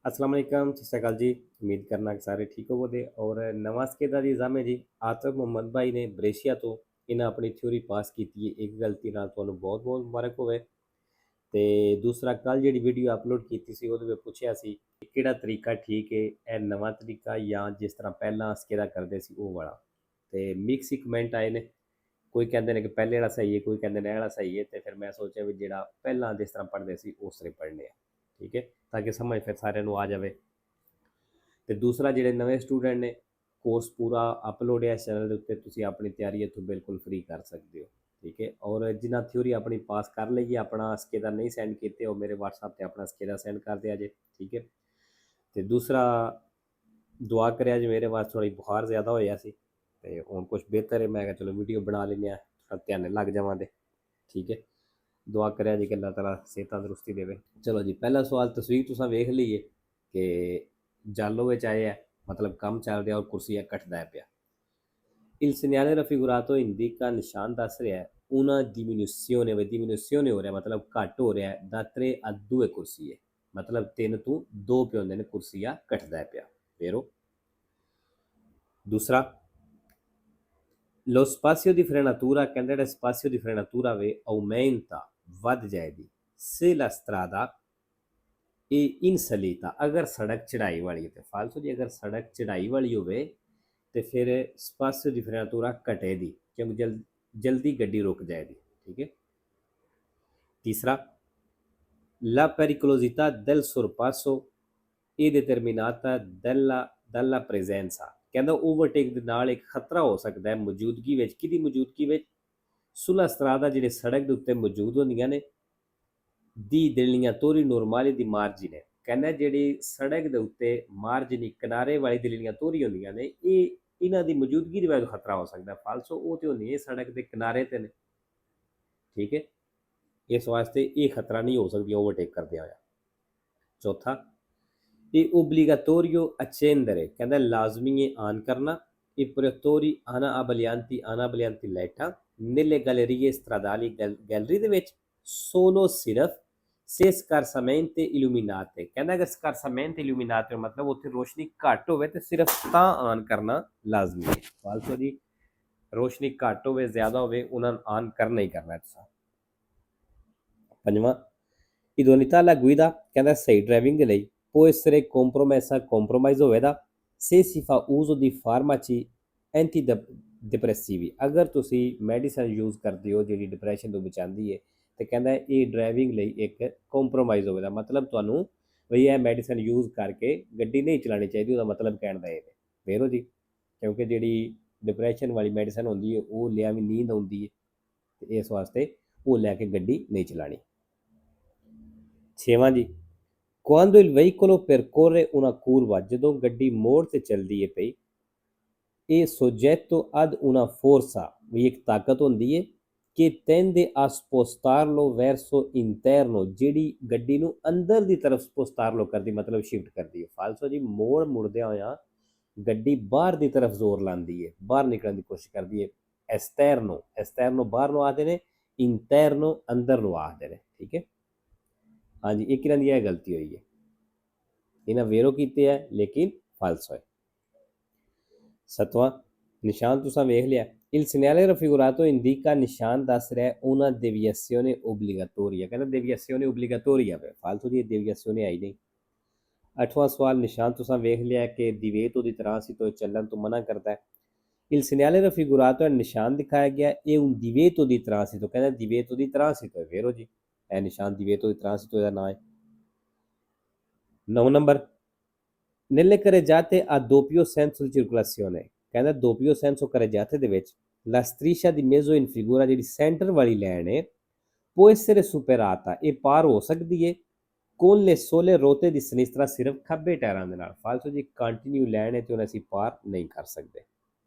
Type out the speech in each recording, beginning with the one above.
अस्सलाम वालेकुम, सत श्री अकाल जी। उम्मीद करना कि ਸਾਰੇ ਠੀਕ ਹੋਵੋਗੇ ਔਰ ਨਵਾਂ ਸਕੇਦਾ ਦੀ ਐਗਜ਼ਾਮ ਹੈ ਜੀ। ਆਤਿਫ ਮੁਹੰਮਦ ਭਾਈ ਨੇ ਬਰੇਸ਼ੀਆ ਤੋਂ ਇਹਨਾਂ ਆਪਣੀ ਥਿਊਰੀ ਪਾਸ ਕੀਤੀ ਹੈ। ਇੱਕ ਗਲਤੀ ਨਾਲ ਤੁਹਾਨੂੰ ਬਹੁਤ ਬਹੁਤ ਮੁਬਾਰਕ ਹੋਵੇ। ਤੇ ਦੂਸਰਾ ਕੱਲ ਜਿਹੜੀ ਵੀਡੀਓ ਅਪਲੋਡ ਕੀਤੀ ਸੀ ਉਹਦੇ ਵਿੱਚ ਪੁੱਛਿਆ ਸੀ ਕਿ ਕਿਹੜਾ ਤਰੀਕਾ ਠੀਕ ਹੈ, ਇਹ ਨਵਾਂ ਤਰੀਕਾ ਜਾਂ ਜਿਸ ਤਰ੍ਹਾਂ ਪਹਿਲਾਂ ਸਕੇਦਾ ਕਰਦੇ ਸੀ ਉਹ ਵਾਲਾ। ਤੇ ਮਿਕਸ ਹੀ ਕਮੈਂਟ ਆਏ ਨੇ, ਕੋਈ ਕਹਿੰਦੇ ਨੇ ਕਿ ਪਹਿਲੇ ਵਾਲਾ ਸਹੀ ਹੈ, ਕੋਈ ਕਹਿੰਦੇ ਨੇ ਇਹ ਵਾਲਾ ਸਹੀ ਹੈ। ਤੇ ਫਿਰ ਮੈਂ ਸੋਚਿਆ ਵੀ ਜਿਹੜਾ ਪਹਿਲਾਂ ਜਿਸ ਤਰ੍ਹਾਂ ਪੜ੍ਹਦੇ ਸੀ ਉਸ ਤਰ੍ਹਾਂ ਪੜ੍ਹਨੇ ਆ, ਠੀਕ ਹੈ, ਤਾਂ ਕਿ ਸਮਝ ਫਿਰ ਸਾਰਿਆਂ ਨੂੰ ਆ ਜਾਵੇ। ਤੇ ਦੂਸਰਾ ਜਿਹੜੇ ਨਵੇਂ ਸਟੂਡੈਂਟ ਨੇ, ਕੋਰਸ ਪੂਰਾ ਅਪਲੋਡ ਹੈ ਇਸ ਚੈਨਲ ਦੇ ਉੱਤੇ, ਤੁਸੀਂ ਆਪਣੀ ਤਿਆਰੀ ਇੱਥੋਂ ਬਿਲਕੁਲ ਫ੍ਰੀ ਕਰ ਸਕਦੇ ਹੋ, ਠੀਕ ਹੈ। ਔਰ ਜਿਨ੍ਹਾਂ ਥਿਊਰੀ ਆਪਣੀ ਪਾਸ ਕਰ ਲਈ ਹੈ, ਆਪਣਾ ਸਕੇਦਾ ਨਹੀਂ ਸੈਂਡ ਕੀਤੇ, ਉਹ ਮੇਰੇ WhatsApp ਤੇ ਆਪਣਾ ਸਕੇਦਾ ਸੈਂਡ ਕਰ ਦਿਆ ਜੇ, ਠੀਕ ਹੈ। ਤੇ ਦੂਸਰਾ ਦੁਆ ਕਰਿਆ ਜੇ, ਮੇਰੇ ਵਾਸਤੇ ਥੋੜ੍ਹੀ ਬੁਖਾਰ ਜ਼ਿਆਦਾ ਹੋਇਆ ਸੀ ਤੇ ਹੁਣ ਕੁਛ ਬਿਹਤਰ ਹੈ। ਮੈਂ ਕਿਹਾ ਚਲੋ ਵੀਡੀਓ ਬਣਾ ਲੈਂਦੇ ਹਾਂ, ਥੋੜ੍ਹਾ ਧਿਆਨ ਲੱਗ ਜਾਵਾਂ ਤੇ, ਠੀਕ ਹੈ। ਦੁਆ ਕਰਿਆ ਜੀ ਕਿ ਅੱਲਾਹ ਤਾਲਾ ਸਿਹਤ ਤੰਦਰੁਸਤੀ ਦੇਵੇ। ਚਲੋ ਜੀ, ਪਹਿਲਾ ਸਵਾਲ ਤਸਵੀਰ ਤੁਸੀਂ ਵੇਖ ਲਈਏ ਕਿ ਜਾਲੋ ਵਿੱਚ ਆਏ ਹੈ, ਮਤਲਬ ਕੰਮ ਚੱਲ ਰਿਹਾ ਔਰ ਕੁਰਸੀਆਂ ਕੱਟਦਾ ਪਿਆ। Il segnale raffigurato indica ਨਿਸ਼ਾਨ ਦੱਸ ਰਿਹਾ ਹੈ una diminuzione diminuzione ਹੋ ਰਿਹਾ, ਮਤਲਬ ਘੱਟ ਹੋ ਰਿਹਾ da 3 a 2 ਕੁਰਸੀਏ, ਮਤਲਬ 3 ਤੋਂ 2 ਪੇ ਹੁੰਦੇ ਨੇ, ਕੁਰਸੀਆਂ ਘਟਦਾ ਪਿਆ। ਫੇਰੋ ਦੂਸਰਾ, lo spazio di frenatura, ਕਹਿੰਦਾ ਜਿਹੜਾ spazio di frenatura ਵੇ aumenta, ਵੱਧ ਜਾਏਗੀ se la strada è in salita, ਅਗਰ ਸੜਕ ਚੜਾਈ ਵਾਲੀ ਹੈ। ਤੇ ਫਾਲਤੂ ਜੀ, ਅਗਰ ਸੜਕ ਚੜਾਈ ਵਾਲੀ ਹੋਵੇ ਤੇ ਫਿਰ spazio di frenatura ਘਟੇਗੀ, ਕਿਉਂਕਿ ਜਲਦੀ ਗੱਡੀ ਰੁਕ ਜਾਏਗੀ, ਠੀਕ ਹੈ। ਤੀਸਰਾ, la pericolosità del sorpasso è determinata dalla presenza, ਕਹਿੰਦਾ ਓਵਰਟੇਕ ਦੇ ਨਾਲ ਇੱਕ ਖਤਰਾ ਹੋ ਸਕਦਾ ਹੈ ਮੌਜੂਦਗੀ ਵਿੱਚ। ਕਿਹਦੀ ਮੌਜੂਦਗੀ ਵਿੱਚ? ਸੁਲਾ ਸਤਰਾਦਾ, ਜਿਹੜੇ ਸੜਕ ਦੇ ਉੱਤੇ ਮੌਜੂਦ ਹੁੰਦੀਆਂ ਨੇ, ਦੀ delineatori normali di margine, ਕਹਿੰਦਾ ਜਿਹੜੀ ਸੜਕ ਦੇ ਉੱਤੇ ਮਾਰਜਨੀ ਕਿਨਾਰੇ ਵਾਲੀ delineatori ਹੁੰਦੀਆਂ ਨੇ, ਇਹ ਇਹਨਾਂ ਦੀ ਮੌਜੂਦਗੀ ਦੀ ਵਜ੍ਹਾ ਤੋਂ ਖਤਰਾ ਹੋ ਸਕਦਾ। ਫਾਲਸੋ ਉਹ ਤੇ ਹੁੰਦੀ ਹੈ ਸੜਕ ਦੇ ਕਿਨਾਰੇ ਤੇ ਨੇ, ਠੀਕ ਹੈ, ਇਸ ਵਾਸਤੇ ਇਹ ਖਤਰਾ ਨਹੀਂ ਹੋ ਸਕਦੀ ਓਵਰਟੇਕ ਕਰਦੇ ਹੋਇਆ। ਚੌਥਾ, ਇਹ obbligatorio accendere, ਕਹਿੰਦਾ ਲਾਜ਼ਮੀ ਹੈ ਆਨ ਕਰਨਾ, e operatori ana abbaglianti ਲਾਈਟਾਂ nelle gallerie stradali, ਗੈਲਰੀ ਦੇ ਵਿੱਚ solo ਸਿਰਫ se scarsamente illuminate, ਕਹਿੰਦਾ ਅਗਰ scarsamente illuminate ਮਤਲਬ ਉੱਥੇ ਰੋਸ਼ਨੀ ਘੱਟ ਹੋਵੇ ਤੇ ਸਿਰਫ ਤਾਂ ਆਨ ਕਰਨਾ ਲਾਜ਼ਮੀ ਹੈ। ਫਾਲਤੂ ਜੀ, ਰੋਸ਼ਨੀ ਘੱਟ ਹੋਵੇ ਜ਼ਿਆਦਾ ਹੋਵੇ ਉਹਨਾਂ ਨੂੰ ਆਨ ਕਰਨਾ ਹੀ ਕਰਨਾ ਤੁਸੀਂ। ਪੰਜਵਾਂ, idoneità alla guida, ਕਹਿੰਦਾ ਸਹੀ ਡਰਾਈਵਿੰਗ ਦੇ ਲਈ può essere compromessa, compromise ਹੋਵੇਗਾ se si fa uso di farmaci antidepressivi, ਅਗਰ ਤੁਸੀਂ ਮੈਡੀਸਨ ਯੂਜ਼ ਕਰਦੇ ਹੋ ਜਿਹੜੀ ਡਿਪਰੈਸ਼ਨ ਤੋਂ ਬਚਾਉਂਦੀ ਹੈ, ਤੇ ਕਹਿੰਦਾ ਇਹ ਡਰਾਈਵਿੰਗ ਲਈ ਇੱਕ ਕੰਪਰੋਮਾਈਜ਼ ਹੋਵੇਗਾ, ਮਤਲਬ ਤੁਹਾਨੂੰ ਬਈ ਇਹ ਮੈਡੀਸਨ ਯੂਜ਼ ਕਰਕੇ ਗੱਡੀ ਨਹੀਂ ਚਲਾਉਣੀ ਚਾਹੀਦੀ, ਉਹਦਾ ਮਤਲਬ ਕਹਿਣ ਦਾ ਇਹ ਫੇਰੋ ਜੀ। ਕਿਉਂਕਿ ਜਿਹੜੀ ਡਿਪਰੈਸ਼ਨ ਵਾਲੀ ਮੈਡੀਸਨ ਹੁੰਦੀ ਹੈ ਉਹ ਲਿਆ ਵੀ ਨੀਂਦ ਆਉਂਦੀ ਹੈ, ਤੇ ਇਸ ਵਾਸਤੇ ਉਹ ਲੈ ਕੇ ਗੱਡੀ ਨਹੀਂ ਚਲਾਉਣੀ। ਛੇਵਾਂ ਜੀ, quando il veicolo percorre una curva, ਜਦੋਂ ਗੱਡੀ ਮੋੜ ਤੇ ਚੱਲਦੀ ਹੈ ਪਈ, ਇਹ soggetto ad una forza, ਵੀ ਇੱਕ ਤਾਕਤ ਹੁੰਦੀ ਹੈ ਕਿ tende a spostarlo verso interno, ਜਿਹੜੀ ਗੱਡੀ ਨੂੰ ਅੰਦਰ ਦੀ ਤਰਫ spostarlo ਕਰਦੀ, ਮਤਲਬ ਸ਼ਿਫਟ ਕਰਦੀ ਹੈ। ਫਾਲਸੋ ਜੀ, ਮੋੜ ਮੁੜਦਿਆਂ ਹੋਇਆ ਗੱਡੀ ਬਾਹਰ ਦੀ ਤਰਫ ਜ਼ੋਰ ਲਾਉਂਦੀ ਹੈ, ਬਾਹਰ ਨਿਕਲਣ ਦੀ ਕੋਸ਼ਿਸ਼ ਕਰਦੀ ਹੈ। ਐਸਟਰਨੋ ਬਾਹਰ ਨੂੰ ਆਖਦੇ ਨੇ, ਇੰਟਰਨੋ ਅੰਦਰ ਨੂੰ ਆਖਦੇ ਨੇ, ਠੀਕ ਹੈ। ਹਾਂਜੀ, ਇੱਕ ਇਹਨਾਂ ਦੀ ਇਹ ਗਲਤੀ ਹੋਈ ਹੈ, ਇਹਨਾਂ ਵੇਰੋ ਕੀਤੇ ਹੈ ਲੇਕਿਨ ਫਾਲਸ ਹੋਏ। ਸੱਤਵਾਂ, ਨਿਸ਼ਾਨ ਤੁਸੀਂ ਵੇਖ ਲਿਆ, il segnale raffigurato indica, ਨਿਸ਼ਾਨ ਦੱਸ ਰਿਹਾ una deviazione obbligatoria, ਕਹਿੰਦਾ deviazione obbligatoria ਹੈ, ਫਾਲਤੂ ਦੀ deviazione ਆਈ ਨਹੀਂ। ਅੱਠਵਾਂ ਸਵਾਲ, ਨਿਸ਼ਾਨ ਤੁਸੀਂ ਵੇਖ ਲਿਆ ਕਿ ਦਿਵੇਤੋ ਦੀ ਤਰ੍ਹਾਂ ਸੀ ਤੋਂ ਚੱਲਣ ਤੋਂ ਮਨਾ ਕਰਦਾ ਹੈ। il segnale raffigurato, ਨਿਸ਼ਾਨ ਦਿਖਾਇਆ ਗਿਆ ਇਹ un divieto di transito, ਕਹਿੰਦਾ ਦਿਵੇਤੋ ਦੀ transito, ਵੇਰੋ ਜੀ, ਇਹ ਨਿਸ਼ਾਨ ਦਿਵੇਤੋ ਦੀ transito ਦਾ ਨਾਂ ਹੈ। 9 number, nelle carreggiate a doppio senso di circolazione, ਕਹਿੰਦਾ doppio senso carreggiate ਦੇ ਵਿੱਚ la striscia di mezzo in figura, ਜਿਹੜੀ ਸੈਂਟਰ ਵਾਲੀ ਲਾਈਨ ਹੈ, può essere superata, ਇਹ ਪਾਰ ਹੋ ਸਕਦੀ ਹੈ con le sole ruote di sinistra, ਸਿਰਫ ਖੱਬੇ ਟਾਇਰਾਂ ਦੇ ਨਾਲ। ਫਾਲਤੂ ਜੀ, ਕੰਟੀਨਿਊ ਲਾਈਨ ਹੈ ਤੇ ਉਹਨੂੰ ਅਸੀਂ ਪਾਰ ਨਹੀਂ ਕਰ ਸਕਦੇ।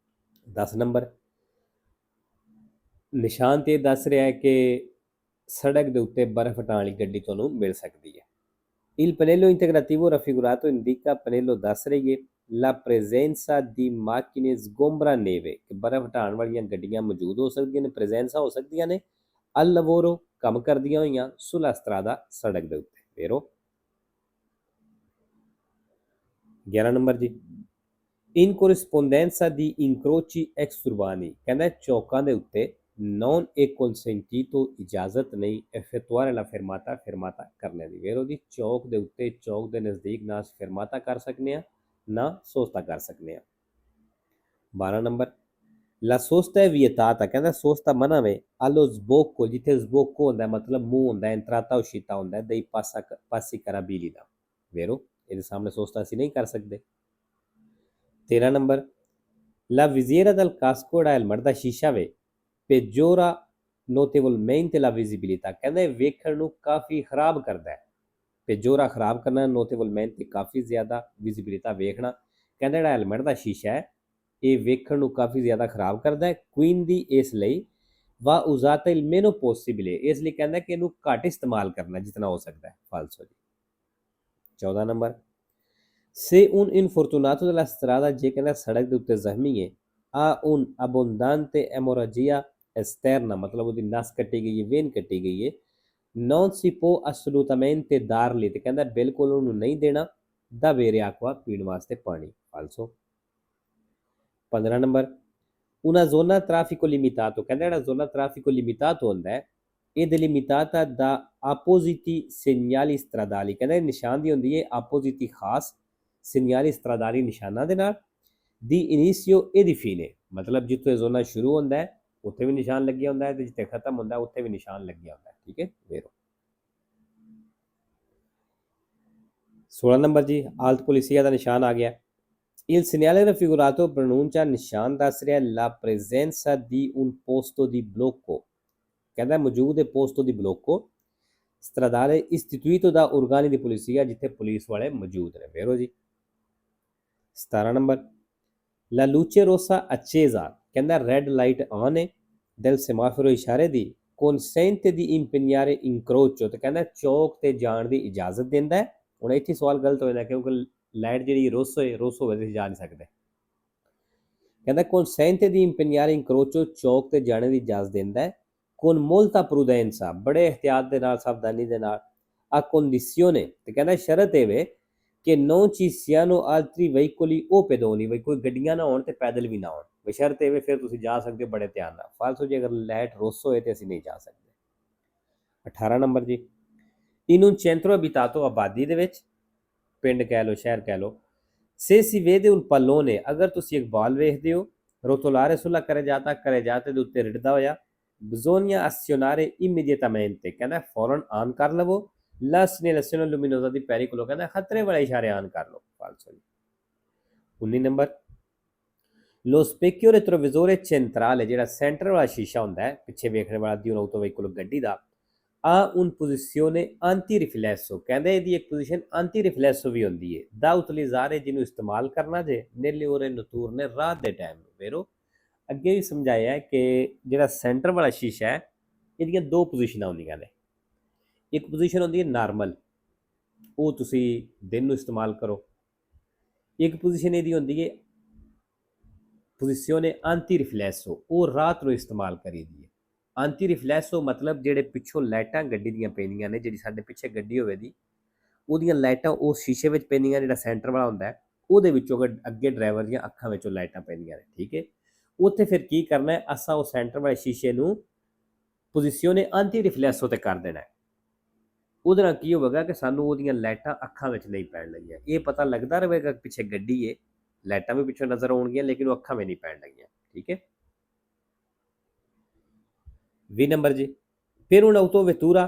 10 ਨੰਬਰ, ਨਿਸ਼ਾਨ ਤੇ ਦੱਸ ਰਿਹਾ ਹੈ ਕਿ ਸੜਕ ਦੇ ਉੱਤੇ ਬਰਫ਼ ਹਟਾਉਣ ਵਾਲੀ ਗੱਡੀ ਤੁਹਾਨੂੰ ਮਿਲ ਸਕਦੀ ਹੈ। Il pannello integrativo raffigurato indica, pannello ਦੱਸ ਰਹੀ ਹੈ la presenza di macchine sgombra neve, ਕਿ ਬਰਫ਼ ਹਟਾਉਣ ਵਾਲੀਆਂ ਗੱਡੀਆਂ ਮੌਜੂਦ ਹੋ ਸਕਦੀਆਂ ਨੇ, presenza ਹੋ ਸਕਦੀਆਂ ਨੇ al lavoro, ਕੰਮ ਕਰਦੀਆਂ ਹੋਈਆਂ sulla strada, ਸੜਕ ਦੇ ਉੱਤੇ। ਫੇਰੋ 11 ਨੰਬਰ ਜੀ, ਇਨ ਕੋਰਿਸਪੋਂਡੈਂਸਾ ਦੀ ਇਨਕਰੋਚੀ ਐਕਸਟਰਬਾਨੀ, ਕਹਿੰਦਾ ਚੌਕਾਂ ਦੇ ਉੱਤੇ non è consentito ਇਜਾਜ਼ਤ ਨਹੀਂ effettuare la fermata fermata ਕਰਨੇ ਦੀ। ਵੇਰੋ ਜੀ, ਚੌਕ ਦੇ ਉੱਤੇ, ਚੌਕ ਦੇ ਨਜ਼ਦੀਕ ਨਾ ਫਰਮਾਤਾ ਕਰ ਸਕਨੇ ਆ, ਨਾ ਸੋਸਤਾ ਕਰ ਸਕਨੇ ਆ। 12 ਨੰਬਰ, ਲਾ ਸੋਸਤਾ è vietata, ਕਹਿੰਦਾ ਸੋਸਤਾ ਮਨਾ ਵੇ allo sbocco, ਜਿੱਥੇ sbocco ਹੁੰਦਾ ਮਤਲਬ ਮੂੰਹ ਹੁੰਦਾ, entrata uscita ਹੁੰਦਾ, dei passi carabili ਦਾ। ਵੇਰੋ, ਇਹਦੇ ਸਾਹਮਣੇ ਸੋਸਤਾ ਅਸੀਂ ਨਹੀਂ ਕਰ ਸਕਦੇ। 13 number, la visiera del casco ਜਿਹੜਾ ਹੈਲਮਟ ਦਾ ਸ਼ੀਸ਼ਾ ਵੇ peggiora notevolmente la visibilità, ਕਹਿੰਦੇ ਵੇਖਣ ਨੂੰ ਕਾਫੀ ਖਰਾਬ ਕਰਦਾ ਹੈ। peggiora ਖਰਾਬ ਕਰਨਾ, notevolmente ਕਾਫੀ ਜ਼ਿਆਦਾ, visibilità ਵੇਖਣਾ। ਕਹਿੰਦਾ ਜਿਹੜਾ ਹੈਲਮਟ ਦਾ ਸ਼ੀਸ਼ਾ ਹੈ ਇਹ ਵੇਖਣ ਨੂੰ ਕਾਫੀ ਜ਼ਿਆਦਾ ਖਰਾਬ ਕਰਦਾ ਹੈ। quindi ਇਸ ਲਈ va usata il meno possibile, ਇਸ ਲਈ ਕਹਿੰਦਾ ਕਿ ਇਹਨੂੰ ਘੱਟ ਇਸਤੇਮਾਲ ਕਰਨਾ ਜਿਤਨਾ ਹੋ ਸਕਦਾ ਹੈ। ਫਾਲਸੋ ਜੀ। 14 number, se un infortunato della strada, ਜੇ ਕਹਿੰਦਾ ਸੜਕ ਦੇ ਉੱਤੇ ਜ਼ਖਮੀ ਹੈ, ha un abbondante emorragia esterna, ਮਤਲਬ ਉਹਦੀ ਨਸ ਕੱਟੀ ਗਈ ਹੈ, ਵੇਨ ਕੱਟੀ ਗਈ ਹੈ, non si può assolutamente darli, ਤੇ ਕਹਿੰਦਾ ਬਿਲਕੁਲ ਉਹਨੂੰ ਨਹੀਂ ਦੇਣਾ ਦਾ bere acqua, ਪੀਣ ਵਾਸਤੇ ਪਾਣੀ। ਫਾਲਸੋ। 15 number, una zona traffico limitato, ਕਹਿੰਦਾ ਜਿਹੜਾ zona traffico limitato ਹੁੰਦਾ ਹੈ ਇਹ delimitata da appositi segnali stradali, ਕਹਿੰਦਾ ਇਹ ਨਿਸ਼ਾਨ ਦੀ ਹੁੰਦੀ ਹੈ appositi ਖਾਸ segnali stradali ਨਿਸ਼ਾਨਾਂ ਦੇ ਨਾਲ, di inizio e di fine, ਮਤਲਬ ਜਿੱਥੇ ਇਹ ਜ਼ੋਨਾ ਸ਼ੁਰੂ ਹੁੰਦਾ ਹੈ ਉੱਥੇ ਵੀ ਨਿਸ਼ਾਨ ਲੱਗਿਆ ਹੁੰਦਾ ਹੈ ਤੇ ਜਿੱਥੇ ਖਤਮ ਹੁੰਦਾ ਉੱਥੇ ਵੀ ਨਿਸ਼ਾਨ ਲੱਗਿਆ ਹੁੰਦਾ ਹੈ। ਠੀਕ ਹੈ, ਵੇਰੋ। 16 ਨੰਬਰ ਜੀ, ਆਲਤ ਪੁਲਿਸੀਆ ਦਾ ਨਿਸ਼ਾਨ ਆ ਗਿਆ। Il segnale raffigurato pronuncia, ਨਿਸ਼ਾਨ ਦੱਸ ਰਿਹਾ la presenza di un posto di blocco, ਕਹਿੰਦਾ ਮੌਜੂਦ ਹੈ posto di blocco stradale istituito da organi di polizia, ਜਿੱਥੇ ਪੁਲਿਸ ਵਾਲੇ ਮੌਜੂਦ ਨੇ। ਵੇਰੋ ਜੀ। 17 number, la luce rossa accesa, ਕਹਿੰਦਾ ਰੈੱਡ ਲਾਈਟ ਆਨ ਹੈ del semaforo, ਇਸ਼ਾਰੇ ਦੀ, consente di impegnare incrocio, ਤੇ ਕਹਿੰਦਾ ਚੌਕ ਤੇ ਜਾਣ ਦੀ ਇਜਾਜ਼ਤ ਦਿੰਦਾ ਹੈ। ਹੁਣ ਇੱਥੇ ਸਵਾਲ ਗਲਤ ਹੋ ਜਾਂਦਾ ਕਿਉਂਕਿ ਲਾਈਟ ਜਿਹੜੀ ਰੋਸ ਹੋਵੇ ਤੁਸੀਂ ਜਾ ਨਹੀਂ ਸਕਦੇ। ਕਹਿੰਦਾ consente di impegnare incrocio, ਚੌਕ ਤੇ ਜਾਣੇ ਦੀ ਇਜਾਜ਼ਤ ਦਿੰਦਾ ਹੈ। con molta prudenza, ਬੜੇ ਇਹਤਿਆਤ ਦੇ ਨਾਲ, ਸਾਵਧਾਨੀ ਦੇ ਨਾਲ। a condizione, ਤੇ ਕਹਿੰਦਾ ਸ਼ਰਤ ਇਹ ਵੇ ਕਿ non ci siano altri veicoli o pedoni, ਬਈ ਕੋਈ ਗੱਡੀਆਂ ਨਾ ਹੋਣ ਤੇ ਪੈਦਲ ਵੀ ਨਾ ਹੋਣ, ਬਸ਼ਰਤ ਇਹ ਵੇ ਫਿਰ ਤੁਸੀਂ ਜਾ ਸਕਦੇ ਹੋ ਬੜੇ ਧਿਆਨ ਨਾਲ। ਫਾਲਸੋ ਜੀ, ਅਗਰ ਲਾਈਟ ਰੋਸ ਹੋਏ ਤੇ ਅਸੀਂ ਨਹੀਂ ਜਾ ਸਕਦੇ। 18 ਨੰਬਰ ਜੀ, in un centro abitato, ਆਬਾਦੀ ਦੇ ਵਿੱਚ, ਪਿੰਡ ਕਹਿ ਲਓ, ਸ਼ਹਿਰ ਕਹਿ ਲਓ, se si vede un pallone, ਅਗਰ ਤੁਸੀਂ ਇੱਕ ਬਾਲ ਵੇਖਦੇ ਹੋ, rotolare sulla carreggiata ਦੇ ਉੱਤੇ ਰਿੜਦਾ ਹੋਇਆ, bisogna azionare immediatamente, ਕਹਿੰਦਾ ਫੌਰਨ ਆਨ ਕਰ ਲਵੋ, la segnalazione luminosa di pericolo, ਕਹਿੰਦਾ ਖਤਰੇ ਵਾਲੇ ਇਸ਼ਾਰੇ ਆਨ ਕਰ ਲਓ। ਫਾਲਸੋ ਜੀ। 19 number, lo specchio retrovisore centrale, ਜਿਹੜਾ ਸੈਂਟਰ ਵਾਲਾ ਸ਼ੀਸ਼ਾ ਹੁੰਦਾ ਹੈ ਪਿੱਛੇ ਵੇਖਣ ਵਾਲਾ ਦੀ auto veicolo ਗੱਡੀ ਦਾ, a un posizione anti riflesso, ਕਹਿੰਦੇ ਇਹਦੀ ਇੱਕ ਪੋਜੀਸ਼ਨ anti riflesso ਵੀ ਹੁੰਦੀ ਹੈ, da utilizzare, ਜਿਹਨੂੰ ਇਸਤੇਮਾਲ ਕਰਨਾ ਜੇ nelle ore notturne, ਰਾਤ ਦੇ ਟਾਈਮ। ਵੇਰੋ, ਅੱਗੇ ਵੀ ਸਮਝਾਇਆ ਹੈ ਕਿ ਜਿਹੜਾ ਸੈਂਟਰ ਵਾਲਾ ਸ਼ੀਸ਼ਾ ਹੈ ਇਹਦੀਆਂ ਦੋ ਪੋਜੀਸ਼ਨਾਂ ਹੁੰਦੀਆਂ ਨੇ। ਇੱਕ ਪੋਜੀਸ਼ਨ ਹੁੰਦੀ ਹੈ ਨਾਰਮਲ, ਉਹ ਤੁਸੀਂ ਦਿਨ ਨੂੰ ਇਸਤੇਮਾਲ ਕਰੋ। ਇੱਕ ਪੋਜੀਸ਼ਨ ਇਹਦੀ ਹੁੰਦੀ ਹੈ ਪੋਜੀਸ਼ਨੇ anti riflesso, ਉਹ ਰਾਤ ਨੂੰ ਇਸਤੇਮਾਲ ਕਰੀਦੀ ਹੈ। anti riflesso ਮਤਲਬ ਜਿਹੜੇ ਪਿੱਛੋਂ ਲਾਈਟਾਂ ਗੱਡੀ ਦੀਆਂ ਪੈਂਦੀਆਂ ਨੇ, ਜਿਹੜੀ ਸਾਡੇ ਪਿੱਛੇ ਗੱਡੀ ਹੋਵੇ ਦੀ ਉਹਦੀਆਂ ਲਾਈਟਾਂ ਉਸ ਸ਼ੀਸ਼ੇ ਵਿੱਚ ਪੈਂਦੀਆਂ, ਜਿਹੜਾ ਸੈਂਟਰ ਵਾਲਾ ਹੁੰਦਾ ਹੈ ਉਹਦੇ ਵਿੱਚੋਂ ਅੱਗੇ ਡਰਾਈਵਰ ਦੀਆਂ ਅੱਖਾਂ ਵਿੱਚੋਂ ਲਾਈਟਾਂ ਪੈਂਦੀਆਂ ਨੇ। ਠੀਕ ਹੈ, ਉੱਥੇ ਫਿਰ ਕੀ ਕਰਨਾ ਹੈ, ਅਸਾਂ ਉਹ ਸੈਂਟਰ ਵਾਲੇ ਸ਼ੀਸ਼ੇ ਨੂੰ ਪੋਜੀਸ਼ਨੇ anti riflesso ਤੇ ਕਰ ਦੇਣਾ ਹੈ। ਉਹਦੇ ਨਾਲ ਕੀ ਹੋਵੇਗਾ ਕਿ ਸਾਨੂੰ ਉਹਦੀਆਂ ਲਾਈਟਾਂ ਅੱਖਾਂ ਵਿੱਚ ਨਹੀਂ ਪੈਣ ਲੱਗੀਆਂ, ਇਹ ਪਤਾ ਲੱਗਦਾ ਰਹੇਗਾ ਪਿੱਛੇ ਗੱਡੀ ਹੈ, ਲਾਈਟਾਂ ਵੀ ਪਿੱਛੋਂ ਨਜ਼ਰ ਆਉਣਗੀਆਂ ਲੇਕਿਨ ਉਹ ਅੱਖਾਂ ਵਿੱਚ ਨਹੀਂ ਪੈਣ ਲੱਗੀਆਂ। ਠੀਕ ਹੈ। 20 ਨੰਬਰ ਜੀ, ਫਿਰ ਹੁਣ autovettura,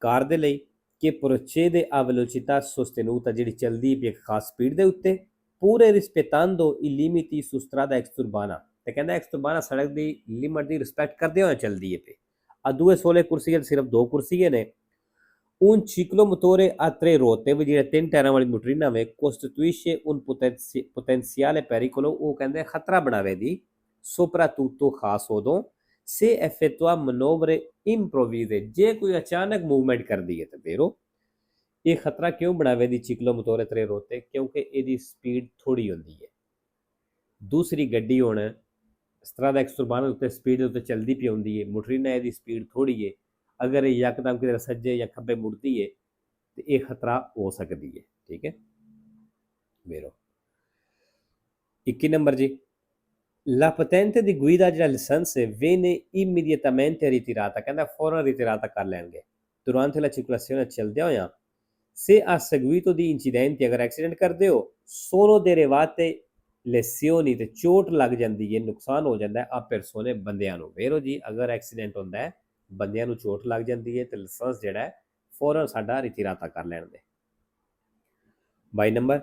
ਕਾਰ ਦੇ ਲਈ, ਕਿ procede a velocità sostenuta, ਜਿਹੜੀ ਚੱਲਦੀ ਵੀ ਇੱਕ ਖਾਸ ਸਪੀਡ ਦੇ ਉੱਤੇ, pure rispettando i limiti su strada exurbana, ਤੇ ਕਹਿੰਦਾ exurbana ਸੜਕ ਦੀ ਲਿਮਟ ਦੀ ਰਿਸਪੈਕਟ ਕਰਦੇ ਹੋਏ ਚੱਲਦੀ ਹੈ ਤੇ ਆ ਦੂਏ 16 ਕੁਰਸੀਏ, ਸਿਰਫ 2 ਕੁਰਸੀਏ ਨੇ। un ciclomotore a 3 ruote, ਵੀ ਜਿਹੜੇ 3 ਟਾਇਰਾਂ ਵਾਲੀ ਮੋਟਰੀਨਾ ਵੇ, costituisce un potenziale pericolo, ਉਹ ਕਹਿੰਦੇ ਖਤਰਾ ਬਣਾਵੇ ਦੀ, soprattutto ਖਾਸ ਉਦੋਂ, se effettua manovre improvvise, ਜੇ ਕੋਈ ਅਚਾਨਕ ਮੂਵਮੈਂਟ ਕਰਦੀ ਹੈ ਤੇ ਫਿਰ ਇਹ ਖਤਰਾ ਕਿਉਂ ਬਣਾਵੇ ਦੀ ਚਿਕਲੋਮੋਟੋਰੇ 3 ਰੋਤੇ, ਕਿਉਂਕਿ ਇਹਦੀ ਸਪੀਡ ਥੋੜੀ ਹੁੰਦੀ ਹੈ। ਦੂਸਰੀ ਗੱਡੀ ਹੁਣ ਇਸ ਤਰ੍ਹਾਂ ਦਾ ਐਕਸਟਰਬਾਨ ਉੱਤੇ ਸਪੀਡ ਦੇ ਉੱਤੇ ਚੱਲਦੀ ਪਈ ਹੁੰਦੀ ਹੈ, ਮੋਟਰੀਨਾ ਇਹਦੀ ਸਪੀਡ ਥੋੜੀ ਹੈ, ਅਗਰ ਇਹ ਯਕਦਮ ਕਿਤੇ ਸੱਜੇ ਜਾਂ ਖੱਬੇ ਮੁੜਦੀ ਹੈ ਤੇ ਇਹ ਖਤਰਾ ਹੋ ਸਕਦੀ ਹੈ। ਠੀਕ ਹੈ ਵੇਰੋ। 21 ਨੰਬਰ ਜੀ, la patente di guida ਜਿਹੜਾ ਲਾਇਸੈਂਸ ਹੈ viene immediatamente ritirata, ਕਹਿੰਦਾ ਫੌਰਨ ਰਿਟਿਰਾਤਾ ਕਰ ਲੈਣਗੇ durante la circolazione ਚੱਲਦਿਆਂ ਹੋਇਆਂ। se a seguito di incidenti, ਅਗਰ ਐਕਸੀਡੈਂਟ ਕਰਦੇ ਹੋ, sono derivate lesioni, ਤੇ ਚੋਟ ਲੱਗ ਜਾਂਦੀ ਹੈ, ਨੁਕਸਾਨ ਹੋ ਜਾਂਦਾ ਹੈ ਆ ਪਰਸੋਨੇ ਬੰਦਿਆਂ ਨੂੰ। ਵੇਰੋ ਜੀ, ਅਗਰ ਐਕਸੀਡੈਂਟ ਹੁੰਦਾ ਹੈ, ਬੰਦਿਆਂ ਨੂੰ ਚੋਟ ਲੱਗ ਜਾਂਦੀ ਹੈ, ਤੇ ਲਾਇਸੈਂਸ ਜਿਹੜਾ ਹੈ ਫੌਰਨ ਸਾਡਾ ਰਿਟਿਰਾਤਾ ਕਰ ਲੈਣ ਦੇ। 22 number,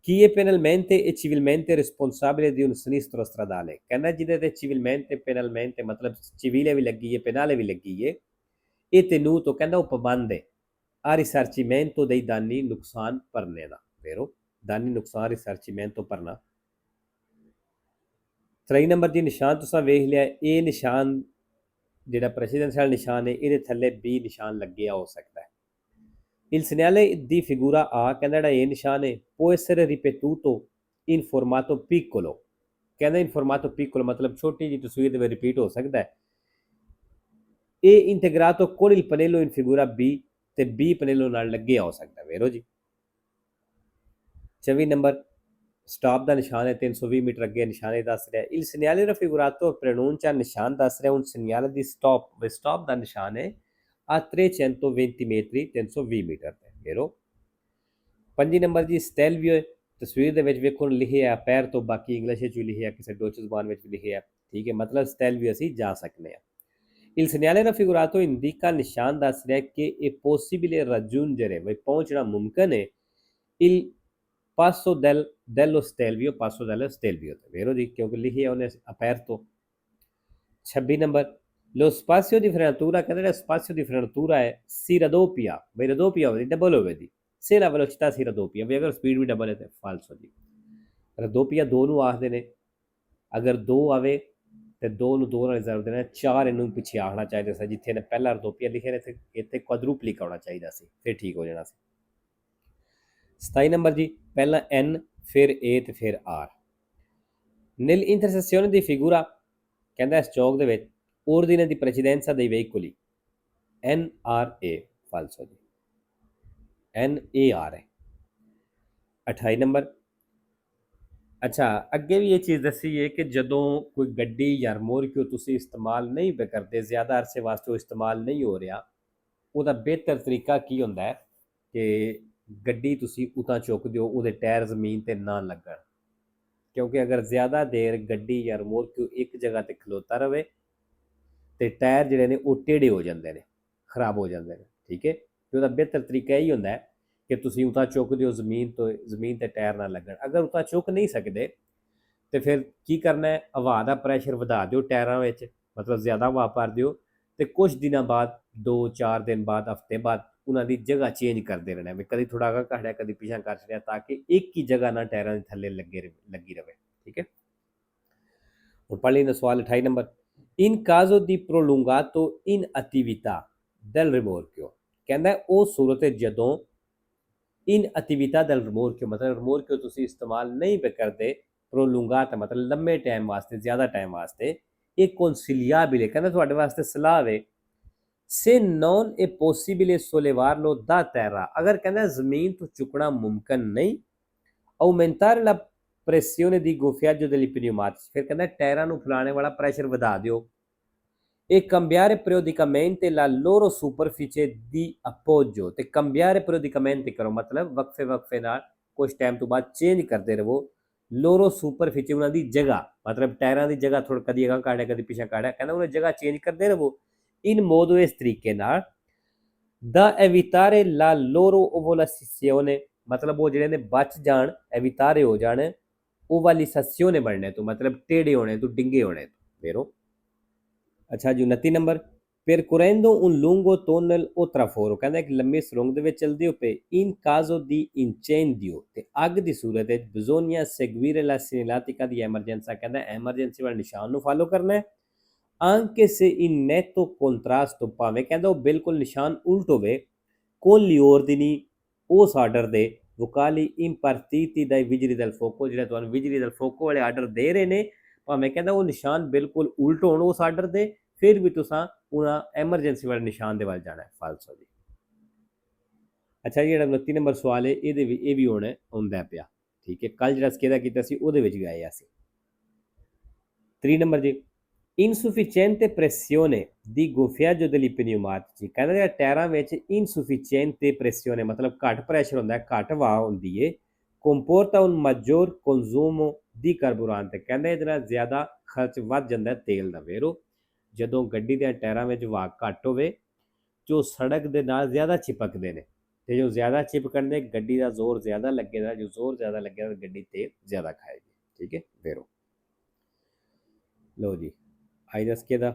chi è penalmente e civilmente responsabile di un sinistro stradale, ਕਹਿੰਦਾ ਜਿਹਦੇ ਤੇ civilmente penalmente ਮਤਲਬ civile ਵੀ ਲੱਗੀ ਹੈ, penale ਵੀ ਲੱਗੀ ਹੈ, e tenuto, ਕਹਿੰਦਾ ਉਹ ਪਾਬੰਦ ਹੈ a risarcimento dei danni, ਨੁਕਸਾਨ ਭਰਨੇ ਦਾ। ਵੇਰੋ, ਦਾਨੀ ਨੁਕਸਾਨ risarcimento ਭਰਨਾ। 23 ਨੰਬਰ ਜੀ, ਨਿਸ਼ਾਨ ਤੁਸੀਂ ਵੇਖ ਲਿਆ, ਇਹ ਨਿਸ਼ਾਨ ਜਿਹੜਾ ਪ੍ਰੈਸੀਡੈਂਸ਼ੀਅਲ ਨਿਸ਼ਾਨ ਹੈ, ਇਹਦੇ ਥੱਲੇ B ਨਿਸ਼ਾਨ ਲੱਗਿਆ ਹੋ ਸਕਦਾ ਹੈ। Il segnale di figura A, ਕਹਿੰਦਾ ਜਿਹੜਾ ਇਹ ਨਿਸ਼ਾਨ ਹੈ, può essere ripetuto in formato piccolo, ਕਹਿੰਦਾ in formato piccolo ਮਤਲਬ ਛੋਟੀ ਜਿਹੀ ਤਸਵੀਰ ਦੇ ਵਿੱਚ ਰਿਪੀਟ ਹੋ ਸਕਦਾ ਹੈ। ਇਹ integrato con il pannello in figura B, ਤੇ B ਪਨੇਲੋ ਨਾਲ ਲੱਗਿਆ ਹੋ ਸਕਦਾ। ਵੇਰੋ ਜੀ। 24 ਨੰਬਰ, ਸਟਾਪ ਦਾ ਨਿਸ਼ਾਨ ਹੈ, 320 ਮੀਟਰ ਅੱਗੇ ਨਿਸ਼ਾਨ ਦੱਸ ਰਿਹਾ। il segnale raffigurato pronuncia, ਨਿਸ਼ਾਨ ਦੱਸ ਰਿਹਾ un segnale di stop, stop ਦਾ ਨਿਸ਼ਾਨ ਹੈ a 320 metri, 320 ਮੀਟਰ ਤੇ। ਵੇਰੋ। 5 ਨੰਬਰ ਜੀ, ਸਟੈਲਵੀਓ, ਤਸਵੀਰ ਦੇ ਵਿੱਚ ਵੇਖੋ ਲਿਖਿਆ ਪੈਰ ਤੋਂ, ਬਾਕੀ ਇੰਗਲਿਸ਼ ਵਿੱਚ ਵੀ ਲਿਖਿਆ, ਕਿਸੇ ਡੋਚ ਜ਼ਬਾਨ ਵਿੱਚ ਵੀ ਲਿਖਿਆ, ਠੀਕ ਹੈ, ਮਤਲਬ ਸਟੈਲਵੀਓ ਅਸੀਂ ਜਾ ਸਕਦੇ ਹਾਂ। il segnale raffigurato indica, ਨਿਸ਼ਾਨ ਦੱਸ ਰਿਹਾ ਕਿ è possibile raggiungere, ਬਈ ਪਹੁੰਚਣਾ ਮੁਮਕਿਨ ਹੈ, il passo dello stelvio, passo dello stelvio ਤੇ। ਵੇਰੋ ਜੀ, ਕਿਉਂਕਿ ਲਿਖਿਆ ਉਹਨੇ ਪੈਰ ਤੋਂ। 26 number, lo spazio di frenatura, ਕਹਿੰਦਾ ਜਿਹੜਾ spazio di frenatura ਹੈ si raddoppia, ਬਈ raddoppia ਹੋਵੇ, ਡਬਲ ਹੋਵੇ ਦੀ, se la velocità si raddoppia, ਵੀ ਅਗਰ ਸਪੀਡ ਵੀ ਡਬਲ ਹੈ ਤੇ ਫਾਲਸੋ ਜੀ। raddoppia 2 ਨੂੰ ਆਖਦੇ ਨੇ, ਅਗਰ 2 ਆਵੇ ਤੇ 2 ਨੂੰ 2 ਨਾਲ ਰਿਜ਼ਰਵ ਦੇਣਾ, 4 ਇਹਨੂੰ ਪਿੱਛੇ ਆਉਣਾ ਚਾਹੀਦਾ ਸੀ, ਜਿੱਥੇ ਇਹਨੇ ਪਹਿਲਾ raddoppia ਲਿਖਿਆ ਨੇ ਇੱਥੇ ਕੁਆਡਰੂਪਲਿਕ ਆਉਣਾ ਚਾਹੀਦਾ ਸੀ, ਫਿਰ ਠੀਕ ਹੋ ਜਾਣਾ ਸੀ। 27 ਨੰਬਰ ਜੀ, ਪਹਿਲਾਂ N, ਫਿਰ A ਤੇ ਫਿਰ R। nell'intersezione di figura, ਕਹਿੰਦਾ ਇਸ ਚੌਕ ਦੇ ਵਿੱਚ ordine di precedenza dei veicoli, NRA, ਫਾਲਸੋ ਜੀ, NAR ਹੈ। 28 ਨੰਬਰ, ਅੱਛਾ ਅੱਗੇ ਵੀ ਇਹ ਚੀਜ਼ ਦੱਸੀ ਹੈ ਕਿ ਜਦੋਂ ਕੋਈ ਗੱਡੀ ਜਾਂ ਰਿਮੋਰਕਿਓ ਤੁਸੀਂ ਇਸਤੇਮਾਲ ਨਹੀਂ ਕਰਦੇ, ਜ਼ਿਆਦਾ ਅਰਸੇ ਵਾਸਤੇ ਉਹ ਇਸਤੇਮਾਲ ਨਹੀਂ ਹੋ ਰਿਹਾ, ਉਹਦਾ ਬਿਹਤਰ ਤਰੀਕਾ ਕੀ ਹੁੰਦਾ ਹੈ ਕਿ ਗੱਡੀ ਤੁਸੀਂ ਉਤਾਂ ਚੁੱਕ ਦਿਓ, ਉਹਦੇ ਟਾਇਰ ਜ਼ਮੀਨ 'ਤੇ ਨਾ ਲੱਗਣ, ਕਿਉਂਕਿ ਅਗਰ ਜ਼ਿਆਦਾ ਦੇਰ ਗੱਡੀ ਜਾਂ ਰਿਮੋਰਕਿਓ ਇੱਕ ਜਗ੍ਹਾ 'ਤੇ ਖਲੋਤਾ ਰਹੇ ਤੇ ਟਾਇਰ ਜਿਹੜੇ ਨੇ ਉਹ ਟੇਢੇ ਹੋ ਜਾਂਦੇ ਨੇ, ਖਰਾਬ ਹੋ ਜਾਂਦੇ ਨੇ, ਠੀਕ ਹੈ। ਤੇ ਉਹਦਾ ਬਿਹਤਰ ਤਰੀਕਾ ਇਹੀ ਹੁੰਦਾ ਹੈ ਕਿ ਤੁਸੀਂ ਉਤਾਂ ਚੁੱਕ ਦਿਓ ਜ਼ਮੀਨ ਤੋਂ, ਜ਼ਮੀਨ 'ਤੇ ਟਾਇਰ ਨਾ ਲੱਗਣ। ਅਗਰ ਉਤਾਂ ਚੁੱਕ ਨਹੀਂ ਸਕਦੇ ਤੇ ਫਿਰ ਕੀ ਕਰਨਾ ਹੈ, ਹਵਾ ਦਾ ਪ੍ਰੈਸ਼ਰ ਵਧਾ ਦਿਓ ਟਾਇਰਾਂ ਵਿੱਚ, ਮਤਲਬ ਜ਼ਿਆਦਾ ਹਵਾ ਭਰ ਦਿਓ, ਤੇ ਕੁਝ ਦਿਨਾਂ ਬਾਅਦ, 2-4 ਦਿਨ ਬਾਅਦ, ਹਫ਼ਤੇ ਬਾਅਦ ਉਹਨਾਂ ਦੀ ਜਗ੍ਹਾ ਚੇਂਜ ਕਰਦੇ ਰਹਿਣਾ, ਵੀ ਕਦੀ ਥੋੜ੍ਹਾ ਅਗਾਂਹ ਘਟਿਆ, ਕਦੀ ਪਿਛਾਂਹ ਕਰ ਛੱਡਿਆ, ਤਾਂ ਕਿ ਇੱਕ ਹੀ ਜਗ੍ਹਾ ਨਾਲ ਟਾਇਰਾਂ ਦੇ ਥੱਲੇ ਲੱਗੀ ਰਹੇ, ਠੀਕ ਹੈ। ਹੁਣ ਪੜ੍ਹ ਲੈਣਾ ਸਵਾਲ 28 number, in caso di prolungato inattività del rimorchio, ਕਹਿੰਦਾ ਉਹ ਸੂਰਤ ਹੈ ਜਦੋਂ inattività del rimorchio, ਮਤਲਬ ਰਿਮੋਰਕਿਓ ਤੁਸੀਂ ਇਸਤੇਮਾਲ ਨਹੀਂ ਕਰਦੇ, prolungato ਮਤਲਬ ਲੰਮੇ ਟਾਈਮ ਵਾਸਤੇ, ਜ਼ਿਆਦਾ ਟਾਈਮ ਵਾਸਤੇ, ਇਹ consigliabile, ਕਹਿੰਦਾ ਤੁਹਾਡੇ ਵਾਸਤੇ ਸਲਾਹ ਹੈ, se non è possibile sollevarlo da terra, ਅਗਰ ਕਹਿੰਦਾ ਜ਼ਮੀਨ ਤੋਂ ਚੁੱਕਣਾ ਮੁਮਕਿਨ ਨਹੀਂ, aumentare la pressione di gonfiaggio degli pneumatici, ਫਿਰ ਕਹਿੰਦਾ ਟਾਇਰਾਂ ਨੂੰ ਫੈਲਾਣੇ ਵਾਲਾ ਪ੍ਰੈਸ਼ਰ ਵਧਾ ਦਿਓ, e cambiare periodicamente la loro superficie di appoggio, ਤੇ cambiare periodicamente ਕਰੋ, ਮਤਲਬ ਵਕਫੇ ਨਾਲ ਕੁਝ ਟਾਈਮ ਤੋਂ ਬਾਅਦ ਚੇਂਜ ਕਰਦੇ ਰਹੋ, loro superficie ਉਹਨਾਂ ਦੀ ਜਗ੍ਹਾ, ਮਤਲਬ ਟਾਇਰਾਂ ਦੀ ਜਗ੍ਹਾ ਥੋੜਾ ਕਦੀ ਅਗਾਂਹ ਕਾੜਿਆ, ਕਦੀ ਪਿਛਾਂਹ ਕਾੜਿਆ, ਕਹਿੰਦਾ ਉਹਨਾਂ ਜਗ੍ਹਾ ਚੇਂਜ ਕਰਦੇ ਰਹੋ, in modo, ਇਸ ਤਰੀਕੇ ਨਾਲ, da evitare la loro ovulazione, ਮਤਲਬ ਉਹ ਜਿਹੜੇ ਨੇ ਬਚ ਜਾਣ, evitare ਹੋ ਜਾਣ, ovalizzazione ਬਣਨੇ ਤੋਂ, ਮਤਲਬ ਟੇਢੇ ਹੋਣੇ ਤੋਂ, ਡਿੰਗੇ ਹੋਣੇ ਤੋਂ। ਵੇਰੋ। ਅੱਛਾ ਜੀ, 29 number, percorrendo un lungo tunnel o traforo, ਕਹਿੰਦਾ ਇੱਕ ਲੰਮੀ ਸੁਰੰਗ ਦੇ ਵਿੱਚ ਚਲਦੇ ਹੋ ਪਏ, in caso di incendio, ਤੇ ਅੱਗ ਦੀ ਸੂਰਤ ਵਿੱਚ, bisogna seguire la segnaletica di emergenza, ਕਹਿੰਦਾ ਐਮਰਜੈਂਸੀ ਵਾਲੇ ਨਿਸ਼ਾਨ ਨੂੰ ਫਾਲੋ ਕਰਨਾ ਹੈ, anche se in netto contrasto, ਭਾਵੇਂ ਕਹਿੰਦਾ ਉਹ ਬਿਲਕੁਲ ਨਿਸ਼ਾਨ ਉਲਟ ਹੋਵੇ, con gli ordini, ਉਸ ਆਰਡਰ ਦੇ, vocali impartiti dai vigili del fuoco, ਜਿਹੜੇ ਤੁਹਾਨੂੰ vigili del fuoco ਵਾਲੇ ਆਰਡਰ ਦੇ ਰਹੇ ਨੇ, ਭਾਵੇਂ ਕਹਿੰਦਾ ਉਹ ਨਿਸ਼ਾਨ ਬਿਲਕੁਲ ਉਲਟ ਹੋਣ ਉਸ ਆਰਡਰ ਦੇ, ਫਿਰ ਵੀ ਤੁਸੀਂ ਉਹਨਾਂ ਐਮਰਜੈਂਸੀ ਵਾਲੇ ਨਿਸ਼ਾਨ ਦੇ ਵੱਲ ਜਾਣਾ ਹੈ, ਫਾਲਸੋ ਜੀ। ਅੱਛਾ ਜੀ, ਜਿਹੜਾ 29 ਨੰਬਰ ਸਵਾਲ ਹੈ, ਇਹ ਵੀ ਹੁਣ ਆਉਂਦਾ ਪਿਆ, ਠੀਕ ਹੈ। ਕੱਲ ਜਿਹੜਾ ਸਕੇਦਾ ਕੀਤਾ ਸੀ ਉਹਦੇ ਵਿੱਚ ਵੀ ਆਇਆ ਸੀ। 3 ਨੰਬਰ ਜੀ, ਇਨਸੂਫੀਚੈਂਟੇ ਪ੍ਰੈਸਿਓਨੇ ਦੀ ਗੋਫਿਆਜੋ degli pneumatici, ਕਹਿੰਦਾ ਜਿਹੜਾ ਟਾਇਰਾਂ ਵਿੱਚ ਇਨਸੂਫੀਚੈਂਟੇ ਪ੍ਰੈਸਿਓਨੇ ਮਤਲਬ ਘੱਟ ਪ੍ਰੈਸ਼ਰ ਹੁੰਦਾ ਹੈ, ਘੱਟ ਹਵਾ ਹੁੰਦੀ ਹੈ, ਕੰਪੋਰਟਾ un maggior consumo di carburante, ਕਹਿੰਦਾ ਇਹਦੇ ਨਾਲ ਜ਼ਿਆਦਾ ਖਰਚ ਵੱਧ ਜਾਂਦਾ ਹੈ ਤੇਲ ਦਾ। ਵੇਰੋ ਜਦੋਂ ਗੱਡੀ ਦੇ ਟਾਇਰਾਂ ਵਿੱਚ ਹਵਾ ਘੱਟ ਹੋਵੇ ਜੋ ਸੜਕ ਦੇ ਨਾਲ ਜ਼ਿਆਦਾ ਚਿਪਕਦੇ ਨੇ, ਤੇ ਜੋ ਜ਼ਿਆਦਾ ਚਿਪਕਣ ਦੇ ਗੱਡੀ ਦਾ ਜ਼ੋਰ ਜ਼ਿਆਦਾ ਲੱਗੇਗਾ, ਜੋ ਜ਼ੋਰ ਜ਼ਿਆਦਾ ਲੱਗੇਗਾ ਗੱਡੀ ਤੇਲ ਜ਼ਿਆਦਾ ਖਾਏਗੀ। ਠੀਕ ਹੈ ਵੇਰੋ। ਲਓ ਜੀ ਅੱਜ ਦਾ ਸਕੇਦਾ